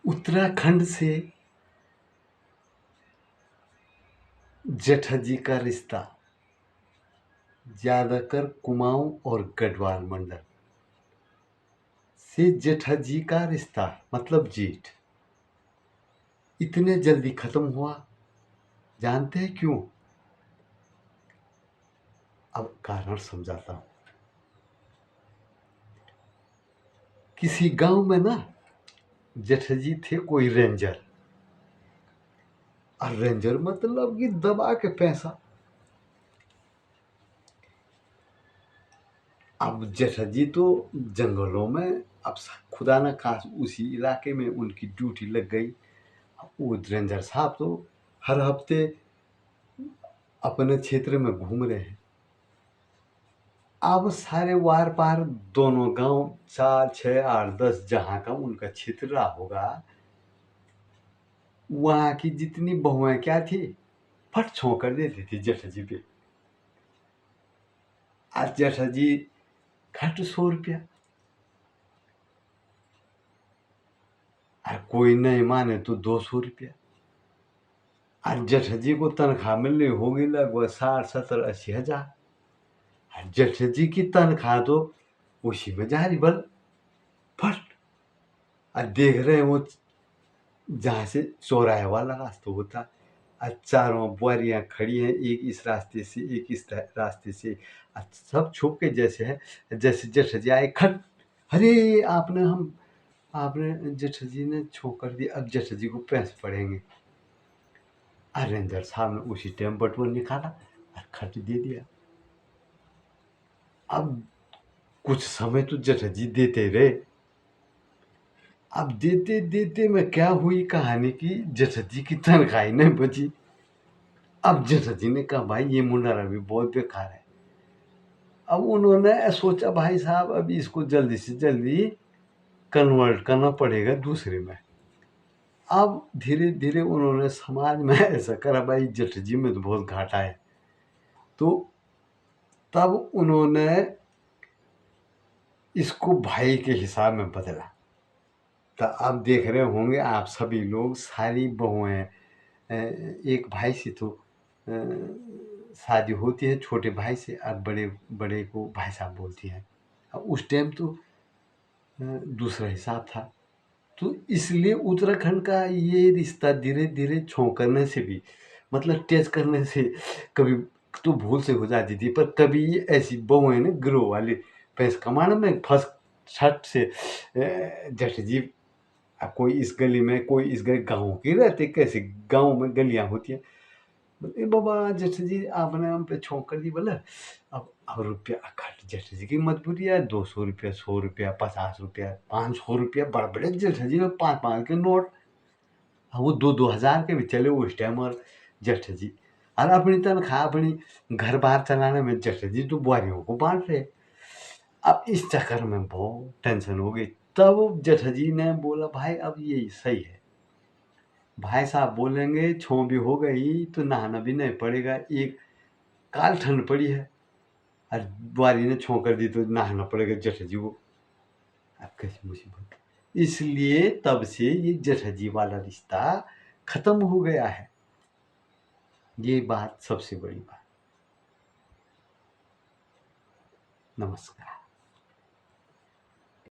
उत्तराखंड से जेठाजी का रिश्ता ज्यादातर कुमाऊं और गढ़वाल मंडल से जेठाजी का रिश्ता मतलब जेठ इतने जल्दी खत्म हुआ। जानते हैं क्यों? अब कारण समझाता हूं। किसी गांव में ना जेठाजी थे कोई रेंजर, और रेंजर मतलब कि दबा के पैसा। अब जेठाजी तो जंगलों में, अब खुदा न खास उसी इलाके में उनकी ड्यूटी लग गई। वो रेंजर साहब तो हर हफ्ते अपने क्षेत्र में घूम रहे हैं। अब सारे वार पार दोनों गांव 4, 6, 8, 10 जहां का उनका क्षेत्र रहा होगा, वहां की जितनी बहुएं क्या थी, फट छोंकर देती थी जेठाजी पे। आज जेठाजी खट 100 रुपया, और कोई नहीं माने तो 200 रुपया। आज जेठाजी को तनख्वाह मिलनी होगी लगभग 60, 70, 80 हजार। जेठाजी की तनख्वाह तो उसी में जा रही बल फट। और देख रहे हैं वो जहां से चौराहे वाला रास्ता होता, आज चारों बुआरियां खड़ी हैं, एक इस रास्ते से एक इस रास्ते से, सब छुप के जैसे है, जैसे जेठाजी आए खट, अरे आपने जेठाजी ने छोकर दी, अब जेठाजी को पैसे पड़ेंगे। रेंजर साहब ने उसी टाइम बटुआ निकाला और खट दे दिया। अब कुछ समय तो जेठाजी देते रहे। अब देते देते में क्या हुई कहानी की, जेठाजी की तनख्वाह ही नहीं बची। अब जेठाजी ने कहा भाई ये मुंडारा भी बहुत बेकार है। अब उन्होंने सोचा भाई साहब अब इसको जल्दी से जल्दी कन्वर्ट करना पड़ेगा दूसरे में। अब धीरे धीरे उन्होंने समाज में ऐसा करा, भाई जेठाजी में तो बहुत घाटा है, तो तब उन्होंने इसको भाई के हिसाब में बदला। तो अब देख रहे होंगे आप सभी लोग, सारी बहुएं एक भाई से तो शादी होती है, छोटे भाई से, और बड़े बड़े को भाई साहब बोलती है। अब उस टाइम तो दूसरा हिसाब था, तो इसलिए उत्तराखंड का ये रिश्ता धीरे धीरे छौंकने से भी, मतलब टेस्ट करने से कभी तो भूल से हो जाती थी, पर कभी ऐसी बहुएं ना गिरोह वाली पैसे कमाने में फंस छट से जेठाजी, कोई इस गली में कोई इस गली, गाँव के रहते कैसे गाँव में गलियां होती हैं, बोले बाबा जेठाजी आपने हम पे छोंक कर दी, बोला अब रुपया खट। जेठाजी की मजबूरी है, 200 रुपया, 100 रुपया, 50 रुपया, 500 रुपया, बड़े बड़े जेठाजी में 5-5 के नोट। वो 2-2 हजार के भी चले उस टाइम। और जेठाजी और अपनी तनख्वाह अपनी घर बार चलाने में जेठाजी तो बुआरियों को बांट रहे। अब इस चक्कर में बहुत टेंशन हो गई। तब जेठाजी ने बोला भाई अब ये सही है, भाई साहब बोलेंगे छो भी हो गई तो नहाना भी नहीं पड़ेगा। एक काल ठंड पड़ी है और बुआरी ने छो कर दी तो नहाना पड़ेगा जेठाजी को। अब कैसी मुसीबत। इसलिए तब से ये जेठाजी वाला रिश्ता खत्म हो गया है। ये बात सबसे बड़ी बात। नमस्कार।